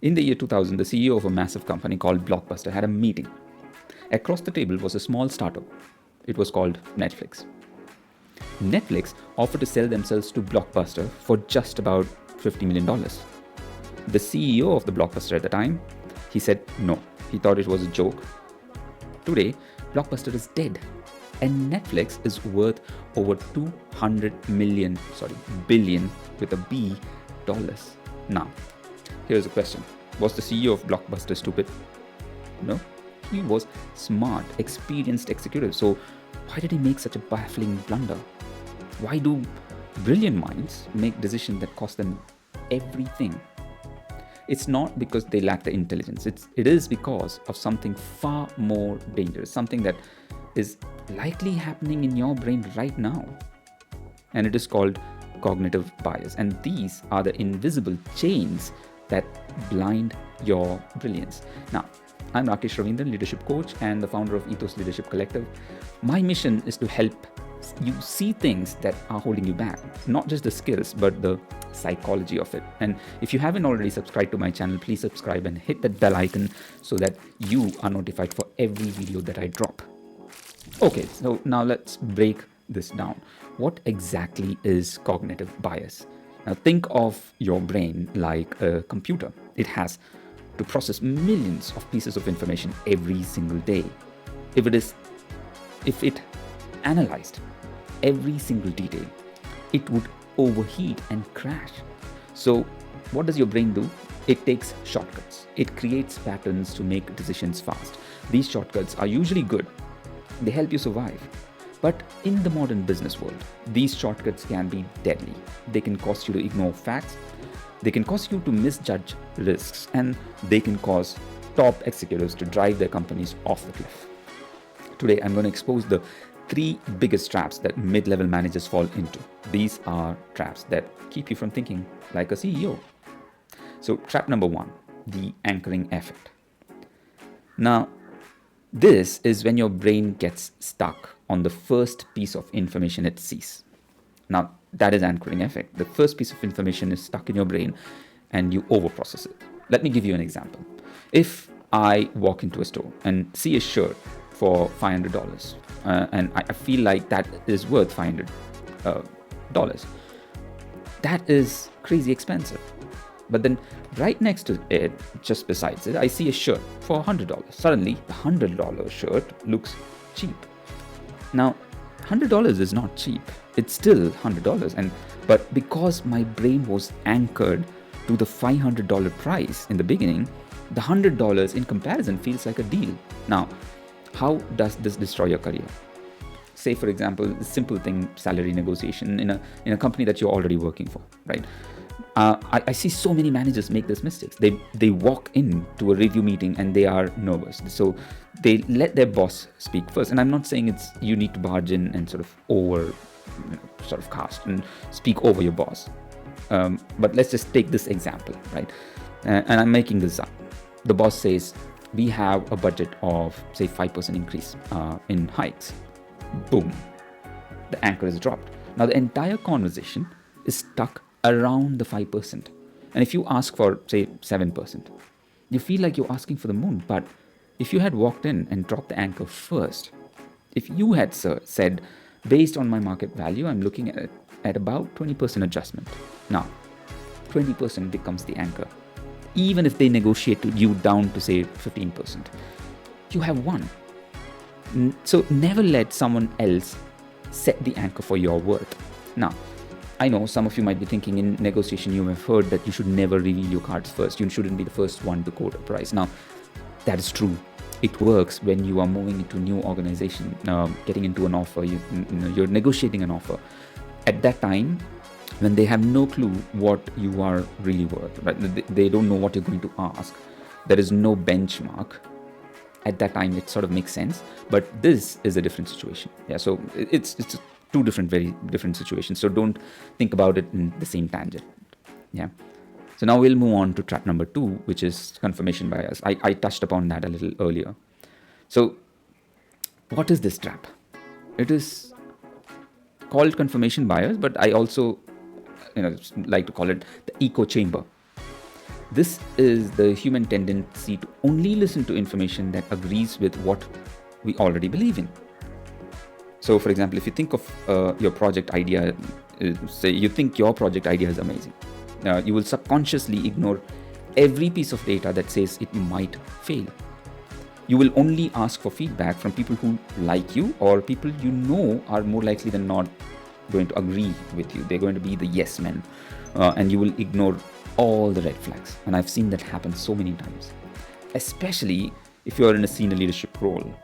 In the year 2000, the CEO of a massive company called Blockbuster had a meeting. Across the table was a small startup. It was called Netflix. Netflix offered to sell themselves to Blockbuster for just about $50 million. The CEO of the Blockbuster at the time, he said no. He thought it was a joke. Today, Blockbuster is dead, and Netflix is worth over 200 billion with a B dollars. Now, here's a question. Was the CEO of Blockbuster stupid? No. He was smart, experienced executive. So why did he make such a baffling blunder? Why do brilliant minds make decisions that cost them everything? It's not because they lack the intelligence. It is because of something far more dangerous, something that is likely happening in your brain right now. And it is called cognitive bias. And these are the invisible chains that blind your brilliance. Now, I'm Rakesh Ravindran, leadership coach and the founder of Ethos Leadership Collective. My mission is to help you see things that are holding you back, not just the skills, but the psychology of it. And if you haven't already subscribed to my channel, please subscribe and hit that bell icon so that you are notified for every video that I drop. Okay, so now let's break this down. What exactly is cognitive bias? Now think of your brain like a computer. It has to process millions of pieces of information every single day. If it analyzed every single detail, it would overheat and crash. So what does your brain do? It takes shortcuts. It creates patterns to make decisions fast. These shortcuts are usually good. They help you survive. But in the modern business world, these shortcuts can be deadly. They can cause you to ignore facts. They can cause you to misjudge risks, and they can cause top executives to drive their companies off the cliff. Today, I'm going to expose the 3 biggest traps that mid-level managers fall into. These are traps that keep you from thinking like a CEO. So trap number 1, the anchoring effect. Now, this is when your brain gets stuck on the first piece of information it sees. Now, that is anchoring effect. The first piece of information is stuck in your brain and you overprocess it. Let me give you an example. If I walk into a store and see a shirt for $500 and I feel like that is worth $500, that is crazy expensive. But then right next to it, just besides it, I see a shirt for $100. Suddenly, the $100 shirt looks cheap. Now, $100 is not cheap. It's still $100. But because my brain was anchored to the $500 price in the beginning, the $100 in comparison feels like a deal. Now, how does this destroy your career? Say, for example, the simple thing, salary negotiation in a company that you're already working for, right? I see so many managers make these mistakes. They walk into a review meeting and they are nervous. So they let their boss speak first. And I'm not saying you need to barge in and sort of cast and speak over your boss. But let's just take this example, right? And I'm making this up. The boss says, we have a budget of, say, 5% increase in hikes. Boom. The anchor is dropped. Now the entire conversation is stuck around the 5%. And if you ask for, say, 7%, you feel like you're asking for the moon. But if you had walked in and dropped the anchor first, if you had said, based on my market value, I'm looking at about 20% adjustment. Now, 20% becomes the anchor. Even if they negotiate you down to, say, 15%, you have won. So never let someone else set the anchor for your worth. Now, I know some of you might be thinking in negotiation, you have heard that you should never reveal your cards first. You shouldn't be the first one to quote a price. Now, that is true. It works when you are moving into a new organization, getting into an offer, you're negotiating an offer. At that time, when they have no clue what you are really worth, right? They don't know what you're going to ask. There is no benchmark. At that time, it sort of makes sense. But this is a different situation. Yeah, so it's two very different situations. So don't think about it in the same tangent. Yeah. So now we'll move on to trap number 2, which is confirmation bias. I touched upon that a little earlier. So what is this trap? It is called confirmation bias, but I also like to call it the echo chamber. This is the human tendency to only listen to information that agrees with what we already believe in. So, for example, if you think of your project idea, say you think your project idea is amazing, you will subconsciously ignore every piece of data that says it might fail. You will only ask for feedback from people who like you, or people you know are more likely than not going to agree with you. They're going to be the yes men, and you will ignore all the red flags. And I've seen that happen so many times, especially if you're in a senior leadership role.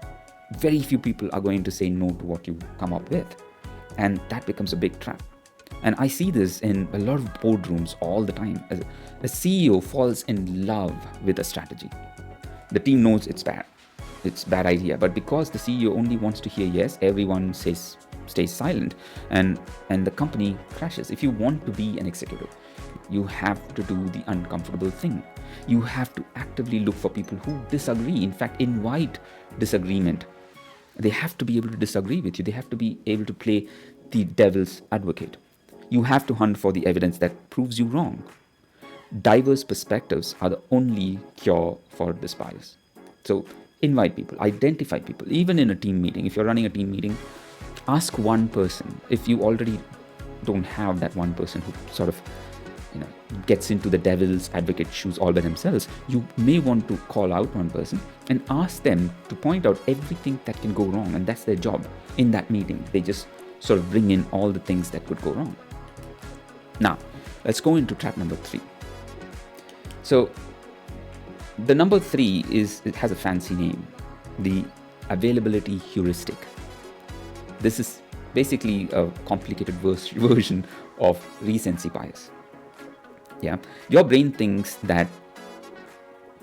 Very few people are going to say no to what you come up with, and that becomes a big trap. And I see this in a lot of boardrooms all the time. As a CEO falls in love with a strategy. The team knows it's bad idea, but because the CEO only wants to hear yes, everyone stays silent, and the company crashes. If you want to be an executive, you have to do the uncomfortable thing. You have to actively look for people who disagree. In fact, invite disagreement. They have to be able to disagree with you. They have to be able to play the devil's advocate. You have to hunt for the evidence that proves you wrong. Diverse perspectives are the only cure for this bias. So invite people, identify people, even in a team meeting. If you're running a team meeting, ask one person. If you already don't have that one person who sort of gets into the devil's advocate shoes all by themselves, you may want to call out one person and ask them to point out everything that can go wrong. And that's their job in that meeting. They just sort of bring in all the things that could go wrong. Now, let's go into trap number 3. So the number 3 it has a fancy name, the availability heuristic. This is basically a complicated version of recency bias. Yeah, your brain thinks that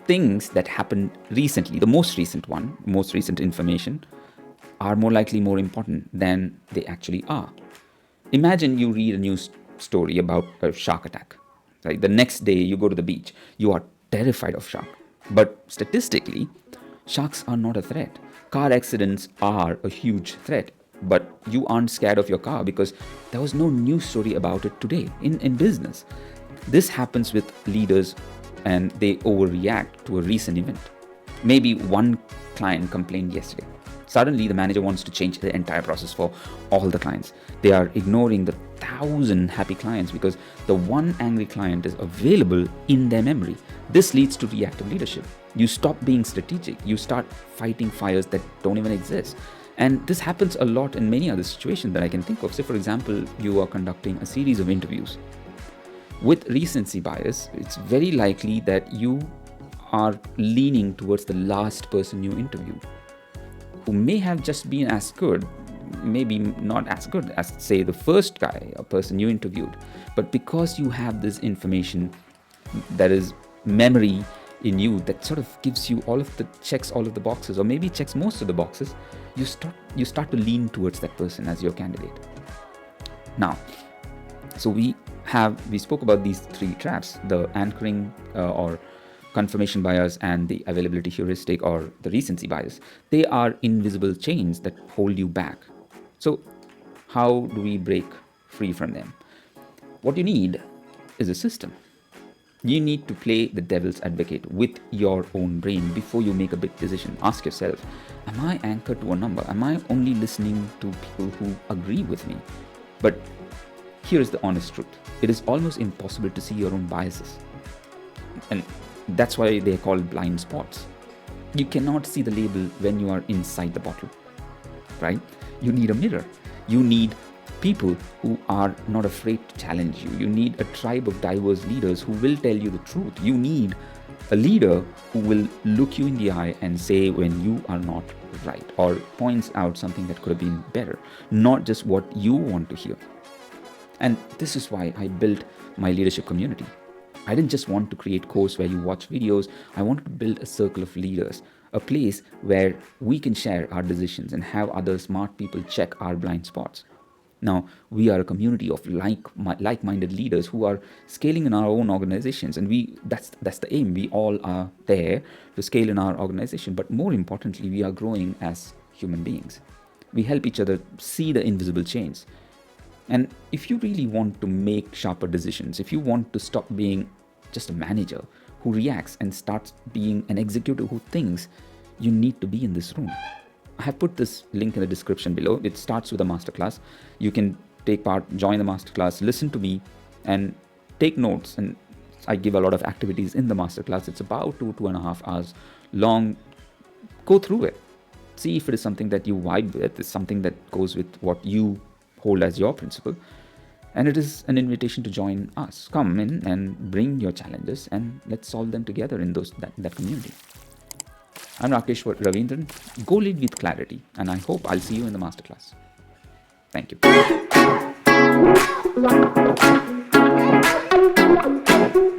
things that happened recently, the most recent information, are more likely more important than they actually are. Imagine you read a news story about a shark attack. Right? The next day you go to the beach, you are terrified of shark. But statistically, sharks are not a threat. Car accidents are a huge threat. But you aren't scared of your car because there was no news story about it today in business. This happens with leaders, and they overreact to a recent event. Maybe one client complained yesterday. Suddenly, the manager wants to change the entire process for all the clients. They are ignoring the 1,000 happy clients because the one angry client is available in their memory. This leads to reactive leadership. You stop being strategic. You start fighting fires that don't even exist. And this happens a lot in many other situations that I can think of. Say, for example, you are conducting a series of interviews. With recency bias, it's very likely that you are leaning towards the last person you interviewed, who may have just been as good, maybe not as good as, say, the first guy or person you interviewed. But because you have this information that is memory in you that sort of gives you checks all of the boxes, or maybe checks most of the boxes, you start to lean towards that person as your candidate. Now, so we spoke about these 3 traps: the anchoring or confirmation bias, and the availability heuristic or the recency bias. They are invisible chains that hold you back. So how do we break free from them? What you need is a system. You need to play the devil's advocate with your own brain before you make a big decision. Ask yourself, am I anchored to a number? Am I only listening to people who agree with me? But here is the honest truth. It is almost impossible to see your own biases. And that's why they're called blind spots. You cannot see the label when you are inside the bottle, right? You need a mirror. You need people who are not afraid to challenge you. You need a tribe of diverse leaders who will tell you the truth. You need a leader who will look you in the eye and say when you are not right, or points out something that could have been better, not just what you want to hear. And this is why I built my leadership community. I didn't just want to create course where you watch videos. I wanted to build a circle of leaders, a place where we can share our decisions and have other smart people check our blind spots. Now, we are a community of like-minded leaders who are scaling in our own organizations, and that's the aim. We all are there to scale in our organization, but more importantly, we are growing as human beings. We help each other see the invisible chains. And if you really want to make sharper decisions, if you want to stop being just a manager who reacts and starts being an executive who thinks, you need to be in this room. I have put this link in the description below. It starts with a masterclass. You can take part, join the masterclass, listen to me, and take notes. And I give a lot of activities in the masterclass. It's about 2.5 hours long. Go through it. See if it is something that you vibe with, is something that goes with what you hold as your principle. And it is an invitation to join us. Come in and bring your challenges and let's solve them together in that community. I'm Rakesh Ravindran. Go lead with clarity, and I hope I'll see you in the masterclass. Thank you.